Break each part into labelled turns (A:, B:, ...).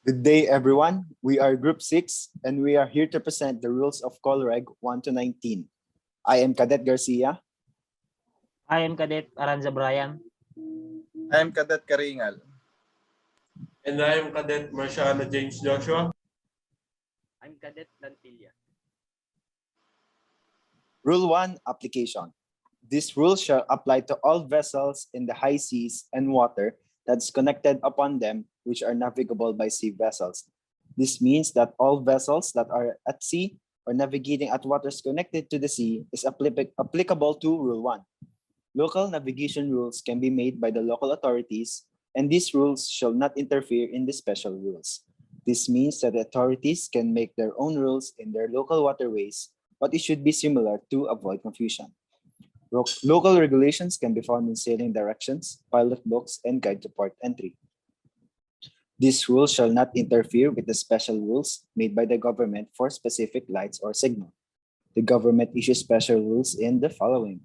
A: Good day, everyone. We are Group 6, and we are here to present the rules of COLREG 1 to 19. I am Cadet Garcia.
B: I am Cadet Aranza Brian.
C: I am Cadet Caringal.
D: And I am Cadet Marciano James Joshua.
E: I'm Cadet Plantilla.
A: Rule 1, Application. This rule shall apply to all vessels in the high seas and water that's connected upon them, which are navigable by sea vessels. This means that all vessels that are at sea or navigating at waters connected to the sea is applicable to Rule 1. Local navigation rules can be made by the local authorities, and these rules shall not interfere in the special rules. This means that the authorities can make their own rules in their local waterways, but it should be similar to avoid confusion. Local regulations can be found in sailing directions, pilot books, and guide to port entry. These rules shall not interfere with the special rules made by the government for specific lights or signal. The government issues special rules in the following: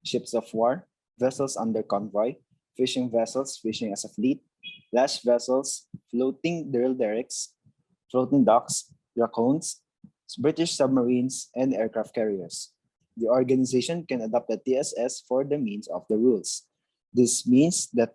A: ships of war, vessels under convoy, fishing vessels fishing as a fleet, lash vessels, floating drill derricks, floating docks, dracones, British submarines, and aircraft carriers. The organization can adopt the TSS for the means of the rules. This means that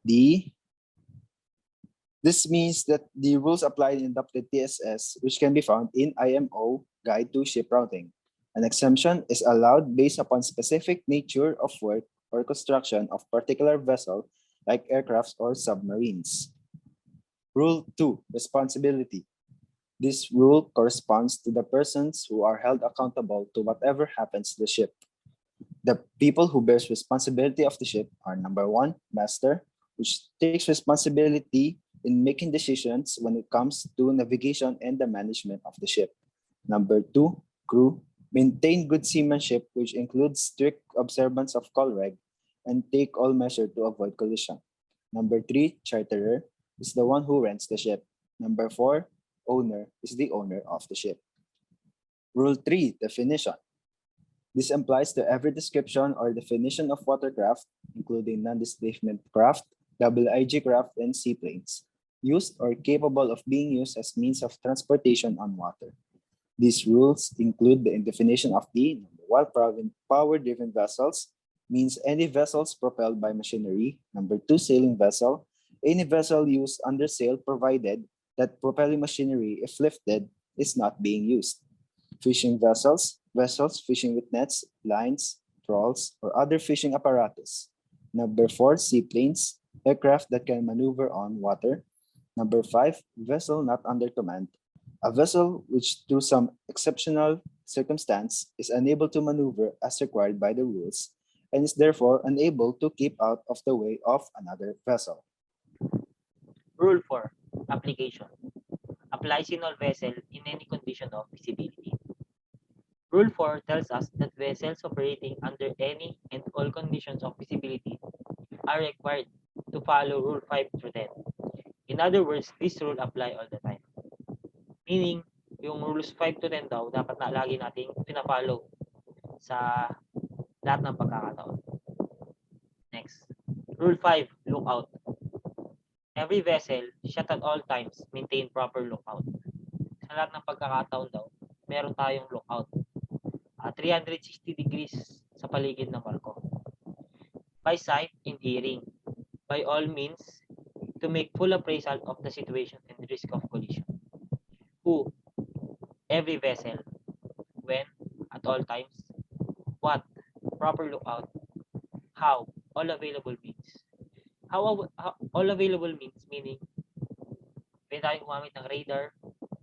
A: the rules applied in adopted TSS, which can be found in IMO Guide to Ship Routing. An exemption is allowed based upon specific nature of work or construction of particular vessel, like aircrafts or submarines. Rule 2, Responsibility. This rule corresponds to the persons who are held accountable to whatever happens to the ship. The people who bears responsibility of the ship are: number 1, master, which takes responsibility in making decisions when it comes to navigation and the management of the ship. Number 2, crew, maintain good seamanship, which includes strict observance of COLREG, and take all measures to avoid collision. Number 3, charterer, is the one who rents the ship. Number 4, owner, is the owner of the ship. Rule 3, definition. This applies to every description or definition of watercraft, including non-displacement craft, double-IG craft, and seaplanes, used or capable of being used as means of transportation on water. These rules include the definition of the number 1, power-driven vessels, means any vessels propelled by machinery. Number 2, sailing vessel, any vessel used under sail provided that propelling machinery, if lifted, is not being used. Fishing vessels, vessels fishing with nets, lines, trawls, or other fishing apparatus. Number 4, seaplanes, aircraft that can maneuver on water. Number 5, vessel not under command, a vessel which through some exceptional circumstance is unable to maneuver as required by the rules and is therefore unable to keep out of the way of another vessel.
B: Rule 4, Application. Applies in all vessels in any condition of visibility. Rule 4 tells us that vessels operating under any and all conditions of visibility are required to follow Rule 5 through 10. In other words, this rule apply all the time. Meaning, yung Rules 5 to 10 daw, dapat na lagi nating pinafollow sa lahat ng pagkakataon. Next. Rule 5, Lookout. Every vessel should at all times maintain proper lookout. Sa lahat ng pagkakataon daw, meron tayong lookout. 360 degrees sa paligid ng barko. By sight and hearing. By all means, to make full appraisal of the situation and risk of collision. Who? Every vessel. When? At all times. What? Proper lookout. How? All available means. How all available means meaning pwede tayong gumamit ng radar,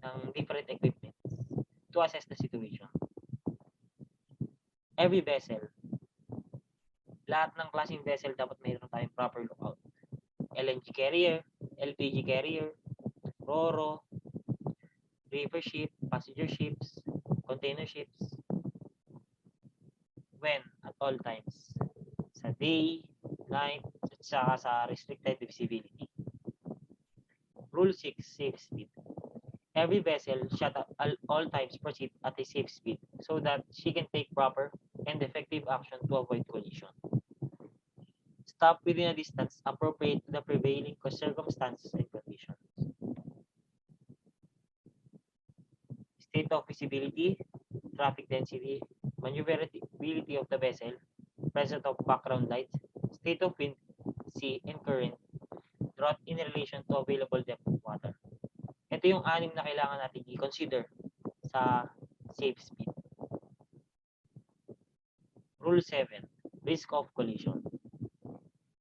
B: ng different equipment to assess the situation. Every vessel. Lahat ng klaseng vessel dapat mayroon tayong proper lookout. LNG carrier, LPG carrier, RoRo, river ship, passenger ships, container ships. When? At all times. Sa day, night, at saka sa restricted visibility. Rule 6, safe speed. Every vessel should at all times proceed at a safe speed so that she can take proper and effective action to avoid collision. Stop within a distance appropriate to the prevailing circumstances and conditions. of visibility, traffic density, maneuverability of the vessel, presence of background lights, state of wind, sea, and current, drought in relation to available depth of water. Ito yung 6 na kailangan natin i-consider sa safe speed. Rule 7, risk of collision.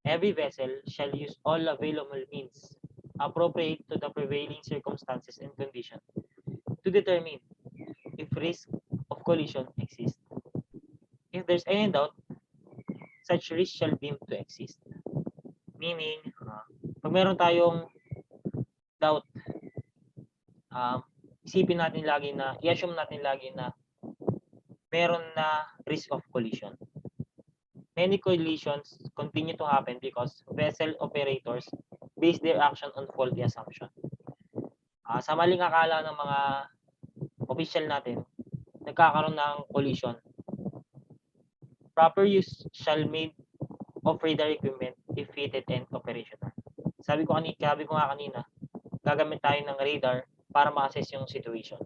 B: Every vessel shall use all available means appropriate to the prevailing circumstances and conditions to determine if risk of collision exists. If there's any doubt, such risk shall be deemed to exist. Meaning, pag meron tayong doubt, isipin natin lagi na, i-assume natin lagi na meron na risk of collision. Many collisions continue to happen because vessel operators base their action on faulty assumption. Sa maling akala ng mga official natin, nagkakaroon ng collision. Proper use shall made of radar equipment if fitted and operational. Sabi ko nga kanina, gagamit tayo ng radar para ma-assess yung situation.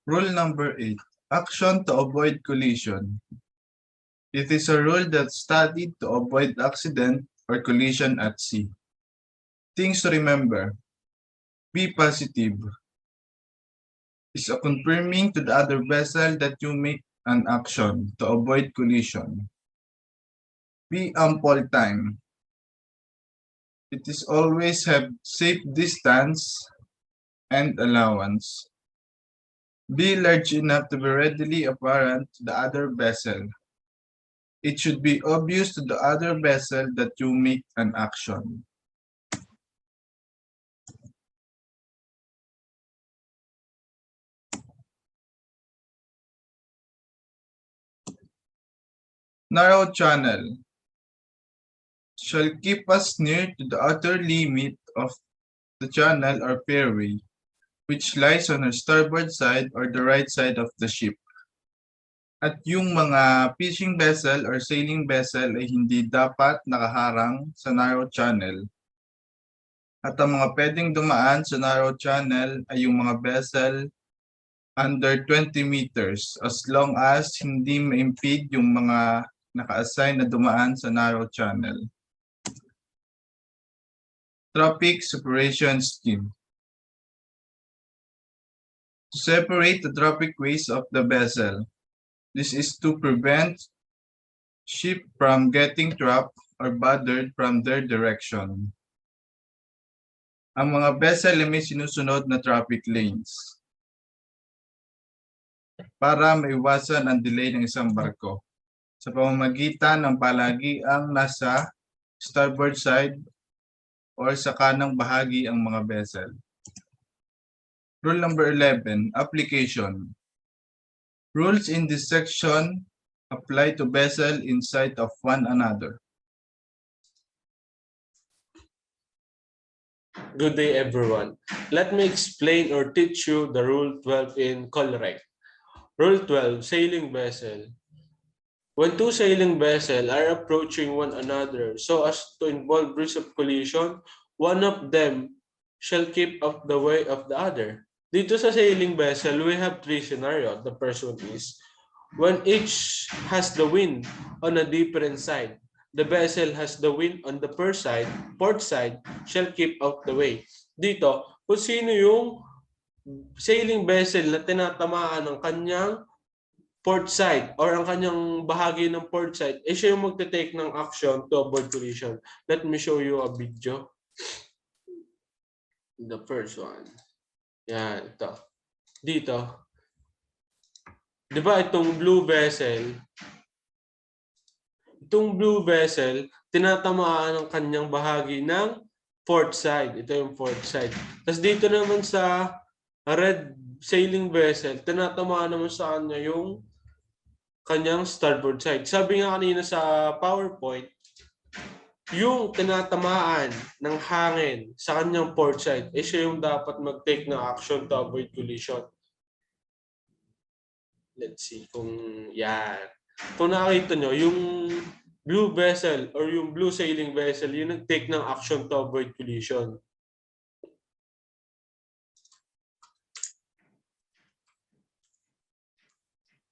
C: Rule number 8. Action to avoid collision. It is a rule that's studied to avoid accident or collision at sea. Things to remember. Be positive. Is a confirming to the other vessel that you make an action to avoid collision. Be ample time. It is always have safe distance and allowance. Be large enough to be readily apparent to the other vessel. It should be obvious to the other vessel that you make an action. Narrow channel shall keep us near to the outer limit of the channel or fairway, which lies on our starboard side or the right side of the ship. At yung mga fishing vessel or sailing vessel ay hindi dapat nakaharang sa narrow channel. At ang mga pwedeng dumaan sa narrow channel ay yung mga vessel under 20 meters as long as hindi ma-impede yung mga naka-assign na dumaan sa narrow channel. Tropic separation scheme. To separate the tropic ways of the vessel. This is to prevent ship from getting trapped or bothered from their direction. Ang mga vessel ay may sinusunod na traffic lanes para maiwasan ang delay ng isang barko sa pamamagitan ng palagiang nasa starboard side or sa kanang bahagi ang mga vessel. Rule number 11, application. Rules in this section apply to vessels in sight of one another.
D: Good day, everyone. Let me explain or teach you the Rule 12 in COLREG. Rule 12, sailing vessel. When two sailing vessels are approaching one another so as to involve risk of collision, one of them shall keep out the way of the other. Dito sa sailing vessel, we have 3 scenarios. The first one is, when each has the wind on a different side, the vessel has the wind on the port side shall keep out the way. Dito, kung sino yung sailing vessel na tinatamaan ng kanyang port side or ang kanyang bahagi ng port side, siya yung magte-take ng action to avoid collision. Let me show you a video. The first one. Yan, ito. Dito. Di ba itong blue vessel, tinatamaan ng kanyang bahagi ng port side. Ito yung port side. Tapos dito naman sa red sailing vessel, tinatamaan naman sa kanya yung kanyang starboard side. Sabi nga kanina sa PowerPoint, yung tinatamaan ng hangin sa kanyang port side, siya yung dapat mag-take ng action to avoid collision. Let's see kung yan. Kung nakita nyo, yung blue vessel or yung blue sailing vessel, yung nag-take ng action to avoid collision.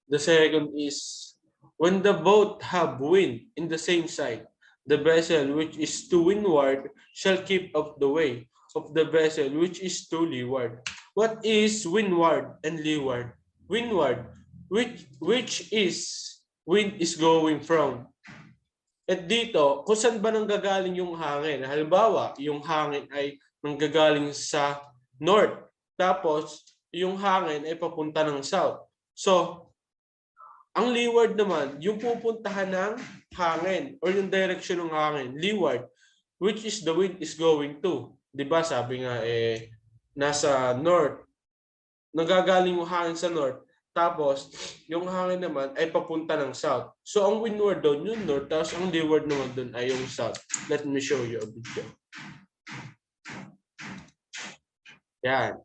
D: The second is when the boat have wind in the same side, the vessel which is to windward shall keep up the way of the vessel which is to leeward. What is windward and leeward? Windward, which is wind is going from. At dito, kung saan ba nanggagaling yung hangin? Halimbawa, yung hangin ay nanggagaling sa north. Tapos, yung hangin ay papunta ng south. So, ang leeward naman, yung pupuntahan ng hangin or yung direction ng hangin, leeward, which is the wind is going to. Diba sabi nga nasa north, nagagaling yung hangin sa north, tapos yung hangin naman ay papunta ng south. So ang windward doon yung north, tapos ang leeward naman doon ay yung south. Let me show you a video. Yan.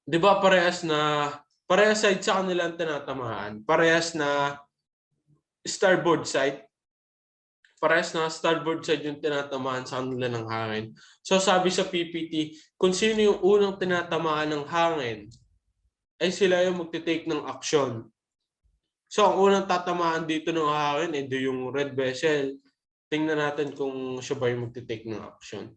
D: Diba parehas side sa kanilang tinatamaan? Parehas na starboard side. Parehas na starboard side yung tinatamaan sa kanila ng hangin. So sabi sa PPT, kung sino yung unang tinatamaan ng hangin, ay sila yung magte-take ng action. So ang unang tatamaan dito ng hangin, ito yung red vessel. Tingnan natin kung siya ba yung magte-take ng action.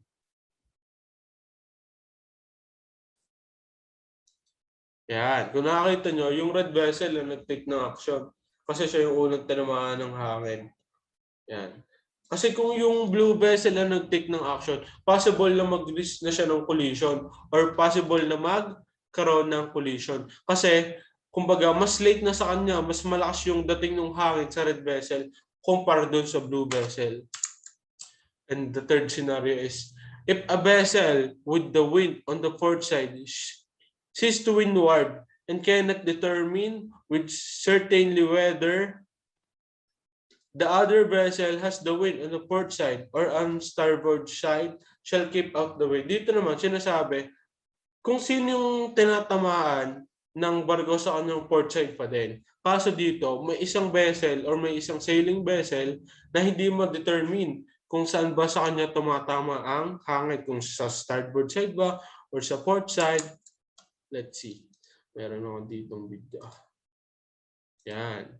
D: Yan. Kung nakakita nyo, yung red vessel na nag-take ng action. Kasi siya yung unang tinamaan ng hangin. Yan. Kasi kung yung blue vessel na nag-take ng action, possible na mag-risk na siya ng collision or possible na magkaroon ng collision. Kasi, kumbaga, mas late na sa kanya, mas malakas yung dating ng hangin sa red vessel kumpara doon sa blue vessel. And the third scenario is, if a vessel with the wind on the port side sees to windward and cannot determine with certainty whether the other vessel has the wind on the port side or on starboard side shall keep out the wind. Dito naman sinasabi, kung sino yung tinatamaan ng barko sa kanyang port side pa din. Kaso dito, may isang vessel or may isang sailing vessel na hindi ma-determine kung saan ba sa kanya tumatama ang hangin. Kung sa starboard side ba or sa port side. Let's see. Meron ako ditong video. Yan.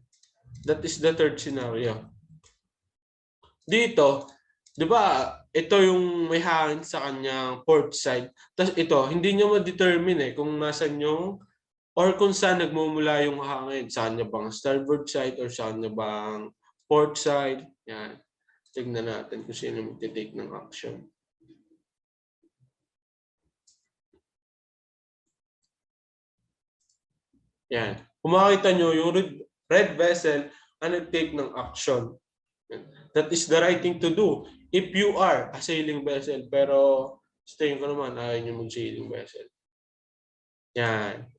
D: That is the third scenario. Dito, di ba, ito yung may hangin sa kanyang port side. Tapos ito, hindi niya ma-determine kung nasan yung or kung saan nagmumula yung hangin. Saan niya bang starboard side or saan niya bang port side. Yan. Tignan natin kung sino mag-take ng action. Yan. Kung makikita nyo, yung red vessel ang nag-take ng action. That is the right thing to do if you are a sailing vessel. Pero sa tingin ko naman, ayaw nyo mag-sailing vessel. Yan.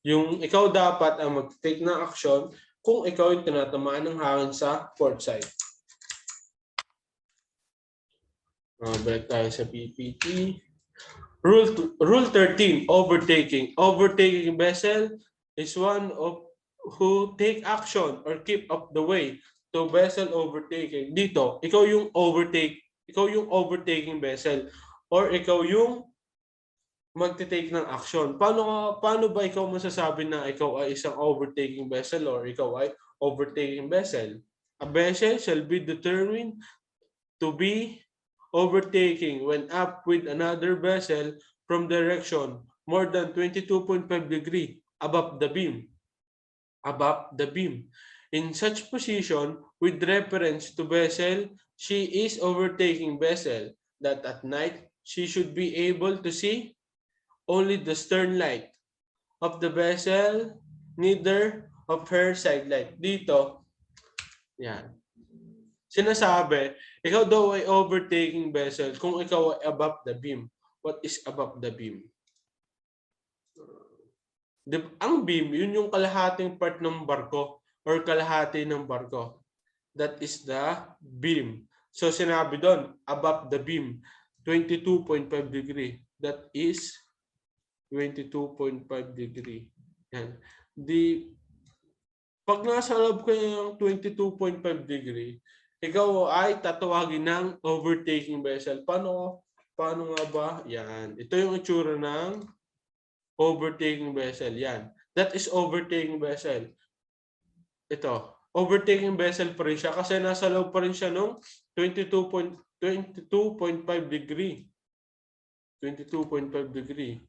D: Yung ikaw dapat ang mag-take ng action kung ikaw yung tinatamaan ng hangin sa port side. Balik tayo sa PPT. Rule 13, overtaking. Overtaking vessel is one of who take action or keep up the way to vessel overtaking. Dito, ikaw yung overtaking vessel or ikaw yung magte-take ng action. Paano ba ikaw masasabi na ikaw ay isang overtaking vessel or ikaw ay overtaking vessel? A vessel shall be determined to be overtaking when up with another vessel from direction more than 22.5 degree above the beam. In such position, with reference to vessel, she is overtaking vessel that at night she should be able to see only the stern light of the vessel, neither of her side light. Dito, yan. Sinasabi, ikaw daw ay overtaking vessel kung ikaw ay above the beam. What is above the beam? Ang beam, yun yung kalahating part ng barko or kalahati ng barko. That is the beam. So sinabi doon, above the beam, 22.5 degree. That is 22.5 degree. Yan. Pag nasa loob ko yung 22.5 degree, ikaw ay tatawagin ng overtaking vessel. Paano nga ba? Yan. Ito yung itsura ng overtaking vessel. Yan. that is overtaking vessel. Ito, overtaking vessel pa rin siya kasi nasa loob pa rin siya nung 22.5 degree. 22.5 degree.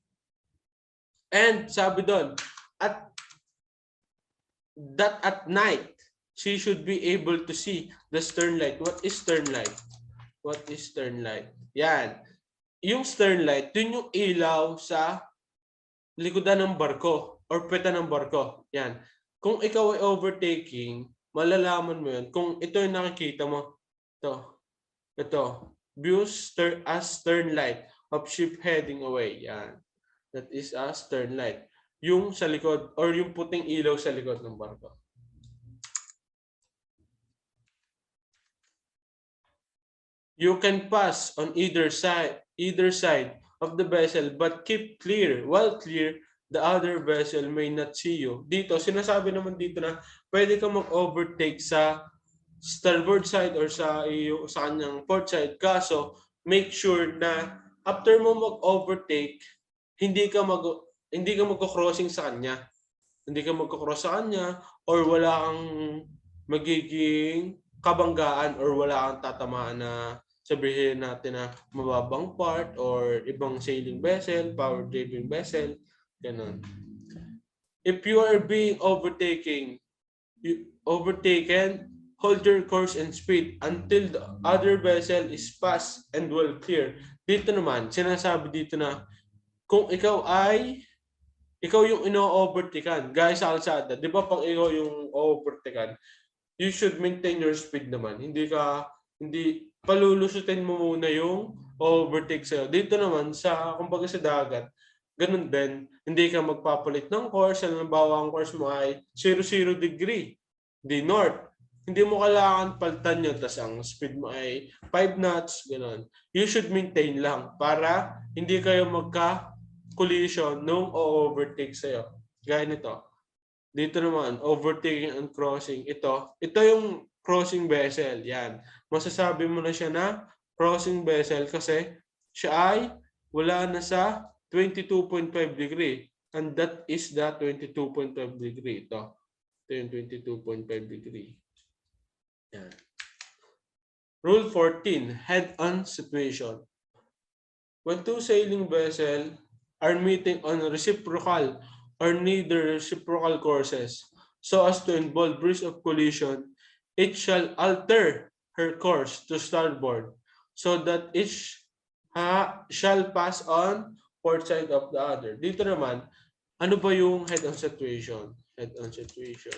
D: And sabi doon, at night, she should be able to see the stern light. What is stern light? What is stern light? Yan. Yung stern light, dun yung ilaw sa likodan ng barko or peta ng barko. Yan. Kung ikaw ay overtaking, malalaman mo yun. Kung ito yung nakikita mo, ito, views as stern light of ship heading away. Yan. That is a stern light. Yung sa likod or yung puting ilaw sa likod ng barko. You can pass on either side of the vessel but keep clear. While clear, the other vessel may not see you. Dito, sinasabi naman dito na pwede ka mag-overtake sa starboard side or sa kanyang port side. Kaso, make sure na after mo mag-overtake, hindi ka magko-crossing sa kanya. Hindi ka magko-cross sa kanya or wala kang magiging kabanggaan or wala kang tatamaan na sabihin natin na mababang part or ibang sailing vessel, power-driven vessel, ganun. If you are being overtaken, hold your course and speed until the other vessel is past and well clear. Dito naman, sinasabi dito na kung ikaw yung ino-overtaken, guys sa kalsada, di ba pag ikaw yung overtaken, you should maintain your speed naman. Hindi palulusutin mo muna yung overtake sa'yo. Dito naman, kumbaga sa dagat, ganun din, hindi ka magpapalit ng course. Halimbawa, ang course mo ay 00 degree, di north. Hindi mo kailangan palitan yun, tapos ang speed mo ay 5 knots, ganun. You should maintain lang para hindi kayo magka-collision nung overtake sa'yo. Gaya nito. Dito naman, overtaking and crossing. Ito yung crossing vessel. Yan. Masasabi mo na siya na crossing vessel kasi siya ay wala na sa 22.5 degree. And that is the 22.5 degree. Ito yung 22.5 degree. Yan. Rule 14, head-on situation. When two sailing vessels are meeting on reciprocal or neither reciprocal courses so as to involve risk of collision, it shall alter her course to starboard so that each shall pass on port side of the other. Dito naman, ano ba yung head-on situation? Head-on situation.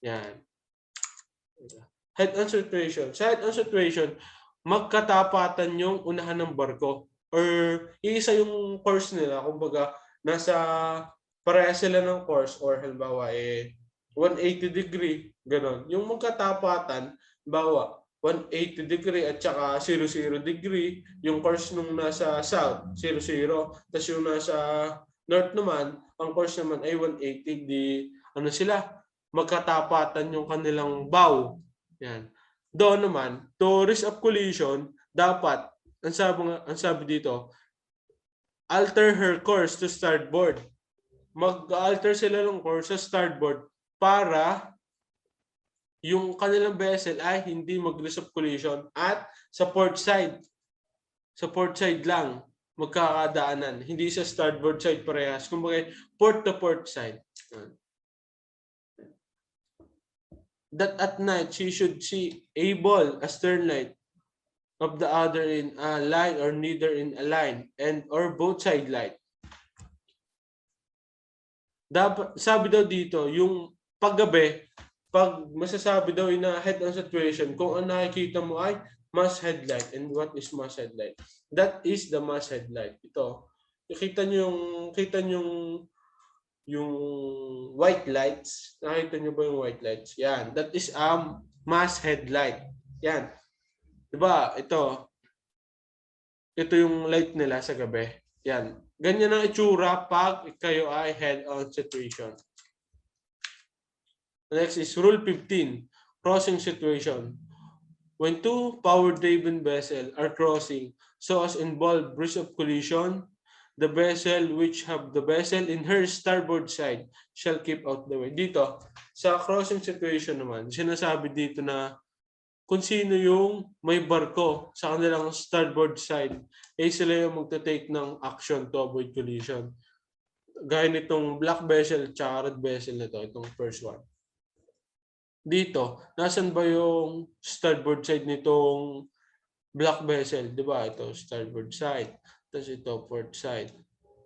D: Yan. Head-on situation. Sa head-on situation, magkatapatan yung unahan ng barko or iisa yung course nila. Kumbaga, pareha sila ng course or halimbawa 180 degree, gano'n. Yung magkatapatan, bawa 180 degree at saka 00 degree, yung course nung nasa south, 00, tapos yung nasa north naman, ang course naman ay 180, sila, magkatapatan yung kanilang bow. Yan. Doon naman, to risk of collision, dapat, ang sabi dito, alter her course to starboard. Mag-alter sila ng course sa starboard para yung kanilang vessel ay hindi mag-risk of collision at sa port side. Sa port side lang magkakadaanan. Hindi sa starboard side parehas. Kumbaga, port to port side. That at night she should see able a stern light of the other in a line or neither in a line and or both side light. Dapat, sabi daw dito, yung paggabi, pag masasabi daw in a head-on situation, kung ang nakikita mo ay mass headlight. And what is mass headlight? That is the mass headlight. Ito, kita nyo yung white lights. Nakita nyo ba yung white lights? Yan. That is mass headlight. Yan. Diba? Ito yung light nila sa gabi. Yan. Ganyan ang itsura pag kayo ay head-on situation. Next is Rule 15, crossing situation. When two power-driven vessels are crossing so as involve risk of collision, the vessel which have the vessel in her starboard side shall keep out the way. Dito, sa crossing situation naman, sinasabi dito na kung sino yung may barko sa kanilang starboard side, eh sila yung magta-take ng action to avoid collision. Gaya nitong black vessel at red vessel na to, itong first one. Dito, nasan ba yung starboard side nitong black vessel? Di ba? Ito, starboard side. Tapos ito, port side.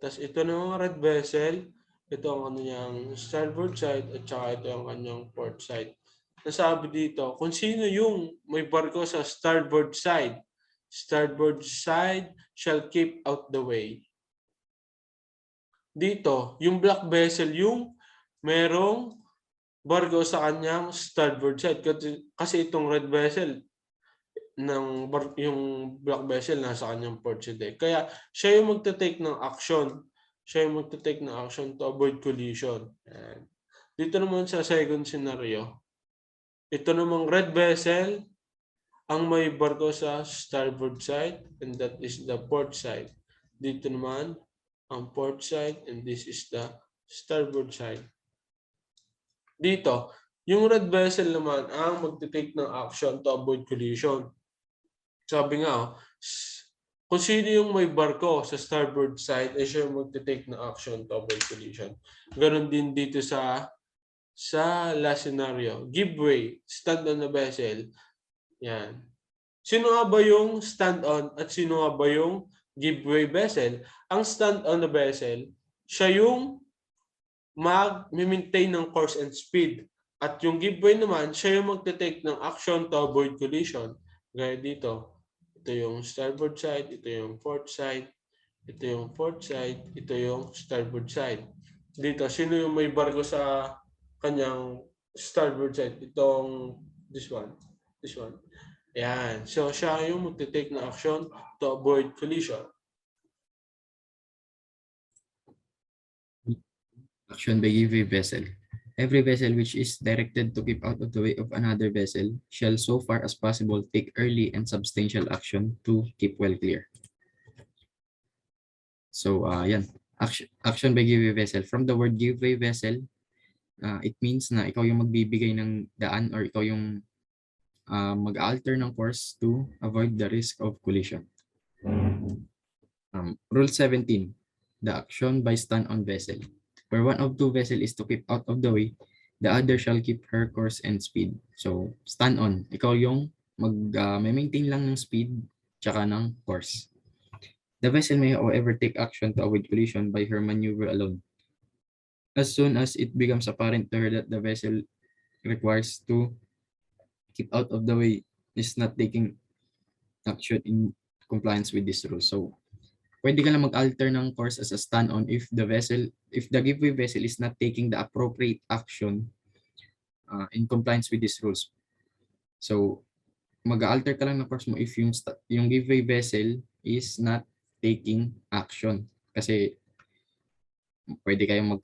D: Tapos ito na red vessel. Ito ang kanyang starboard side at saka ito ang kanyang port side. Nasabi dito, kung sino yung may barko sa starboard side shall keep out the way. Dito, yung black vessel yung merong barko sa kanyang starboard side. Kasi itong red vessel, yung black vessel nasa kanyang port side. Kaya siya yung magta-take ng action. Siya yung magta-take ng action to avoid collision. And dito naman sa second scenario, ito namang red vessel ang may barko sa starboard side and that is the port side. Dito naman ang port side and this is the starboard side. Dito, yung red vessel naman ang magte-take ng action to avoid collision. Sabi nga, kung sino yung may barko sa starboard side, ay siya yung magte-take ng action to avoid collision. Ganon din dito sa last scenario. Give way, stand on the vessel. Yan. Sino nga ba yung stand on at sino nga ba yung give way vessel? Ang stand on the vessel, siya yung mag-maintain ng course and speed. At yung give way naman, siya yung magte-take ng action to avoid collision. Gaya dito. Ito yung starboard side, ito yung port side, ito yung port side, ito yung starboard side. Dito, sino yung may barko sa kanyang starboard side? Itong this one. Ayan. So, siya yung magte-take ng action to avoid collision.
F: Action by give way vessel. Every vessel which is directed to keep out of the way of another vessel shall so far as possible take early and substantial action to keep well clear. So, yan. Action by give way vessel. From the word give way vessel, it means na ikaw yung magbibigay ng daan or ikaw yung mag-alter ng course to avoid the risk of collision. Rule 17, the action by stand on vessel. Where one of two vessel is to keep out of the way, the other shall keep her course and speed. So, stand on. Ikaw yung mag-maintain lang ng speed tsaka ng course. The vessel may however take action to avoid collision by her maneuver alone. As soon as it becomes apparent to her that the vessel requires to keep out of the way is not taking action in compliance with this rule. So, pwede ka lang mag-alter ng course as a stand-on if the giveaway vessel is not taking the appropriate action in compliance with these rules. So, mag-alter ka lang ng course mo if yung giveaway vessel is not taking action. Kasi, pwede kayong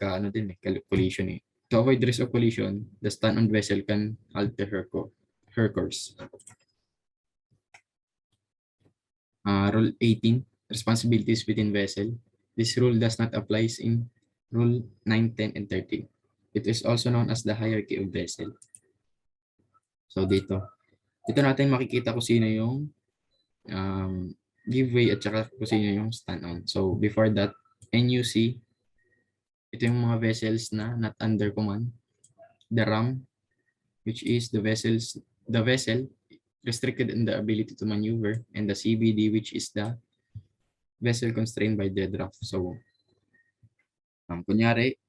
F: collision eh. To avoid risk of collision, the stand-on vessel can alter her course. Rule 18. Responsibilities within vessel. This rule does not apply in Rule 9, 10, and 13. It is also known as the hierarchy of vessel. So dito natin makikita kung sino yung giveaway at saka kung sino yung stand-on. So before that, NUC, ito yung mga vessels na not under command. The RAM, which is the vessel restricted in the ability to maneuver, and the CBD, which is the vessel constrained by the draft. So, kunyari,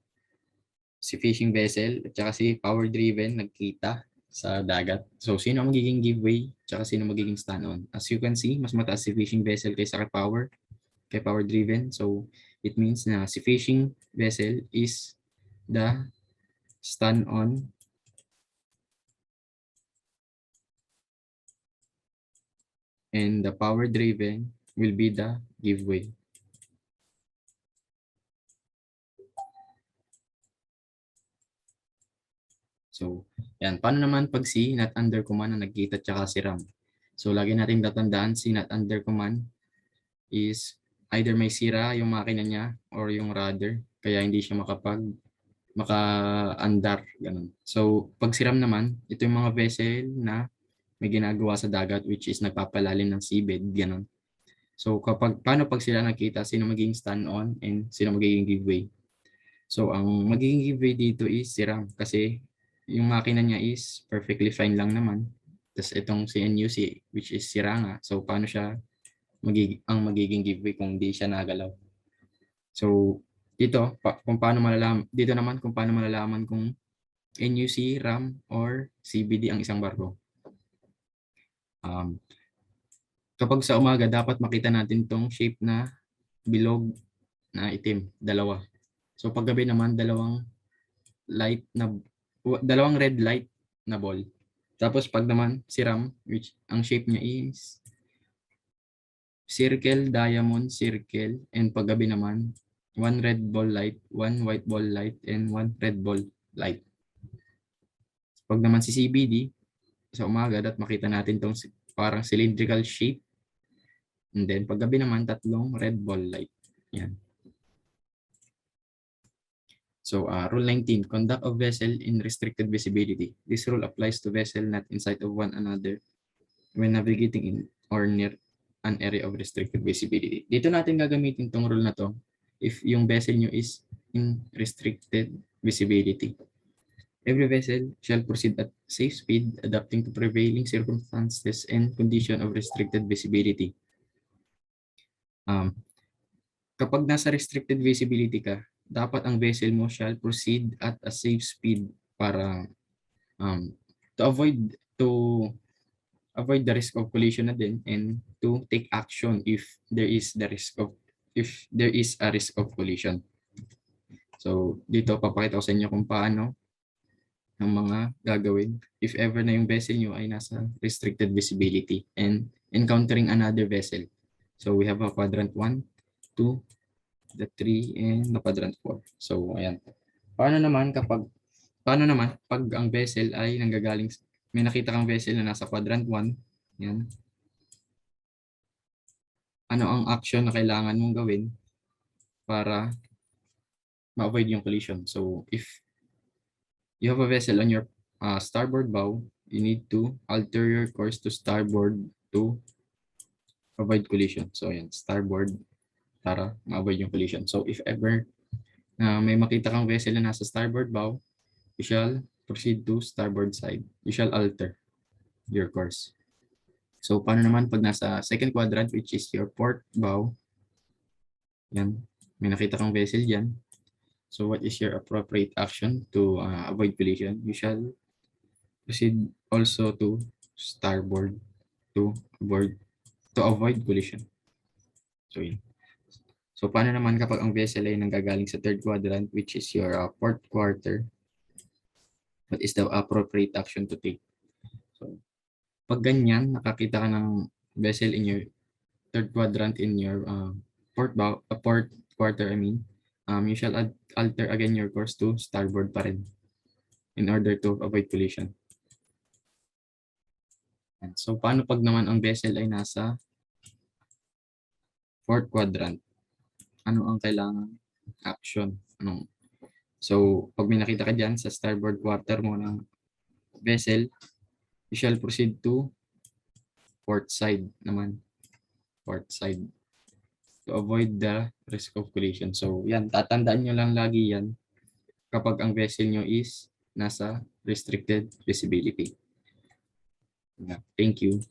F: si fishing vessel at saka si power-driven nagkita sa dagat. So, sino magiging giveaway at saka sino magiging stand-on? As you can see, mas mataas si fishing vessel kaysa kay power-driven. So, it means na si fishing vessel is the stand-on and the power-driven will be the giveaway. So, yan. Paano naman pag si not under command na nagkita tsaka si RAM? So, lagi natin tatandaan si not under command is either may sira yung makina niya or yung rudder, kaya hindi siya maka-andar, ganun. So, pag siram naman, ito yung mga vessel na may ginagawa sa dagat, which is nagpapalalim ng seabed, ganun. So, paano pag sila nakita, sino magiging stand-on and sino magiging giveaway? So, ang magiging giveaway dito is siram kasi yung makina niya is perfectly fine lang naman. Tapos itong si NUC, which is sira nga. So, paano siya magiging giveaway kung di siya nagalaw? So, dito, dito naman kung paano malalaman kung NUC, RAM, or CBD ang isang barko. Kapag sa umaga, dapat makita natin tong shape na bilog na itim, dalawa. So paggabi naman, dalawang red light na ball. Tapos pag naman si RAM, which ang shape niya is circle, diamond, circle, and paggabi naman, one red ball light, one white ball light, and one red ball light. Pag naman si CBD, sa umaga, dapat makita natin tong parang cylindrical shape. And then paggabi naman, tatlong red ball light. Yan. So, Rule 19, conduct of vessel in restricted visibility. This rule applies to vessel not in sight of one another when navigating in or near an area of restricted visibility. Dito natin gagamitin tong rule na to if yung vessel nyo is in restricted visibility. Every vessel shall proceed at safe speed, adapting to prevailing circumstances and condition of restricted visibility. Kapag nasa restricted visibility ka, dapat ang vessel mo shall proceed at a safe speed para to avoid the risk of collision na din and to take action if there is a risk of collision. So dito papakita ko sa inyo kung paano ang mga gagawin if ever na yung vessel nyo ay nasa restricted visibility and encountering another vessel. So we have a quadrant 1, 2, the 3, and the quadrant 4. So ayan. Paano naman pag ang vessel ay nanggagaling, may nakita kang vessel na nasa quadrant 1, yan. Ano ang action na kailangan mong gawin para ma-avoid yung collision? So if you have a vessel on your starboard bow, you need to alter your course to starboard to avoid collision. So ayan, starboard para ma-avoid yung collision. So if ever may makita kang vessel na nasa starboard bow, you shall proceed to starboard side. You shall alter your course. So paano naman pag nasa second quadrant, which is your port bow, yan, may nakita kang vessel dyan. So what is your appropriate action to avoid collision? You shall proceed also to starboard to avoid collision. So yun. So paano naman kapag ang vessel ay nanggagaling sa third quadrant, which is your port quarter? What is the appropriate action to take? So pag ganyan, nakakita ka ng vessel in your third quadrant in your port quarter, you shall alter again your course to starboard pa rin in order to avoid collision. And so paano pag naman ang vessel ay nasa fourth quadrant? Ano ang kailangan action? So pag may nakita ka dyan sa starboard quarter mo ng vessel, you shall proceed to port side naman. Port side to avoid the risk of collision. So yan, tatandaan nyo lang lagi yan kapag ang vessel nyo is nasa restricted visibility. Thank you.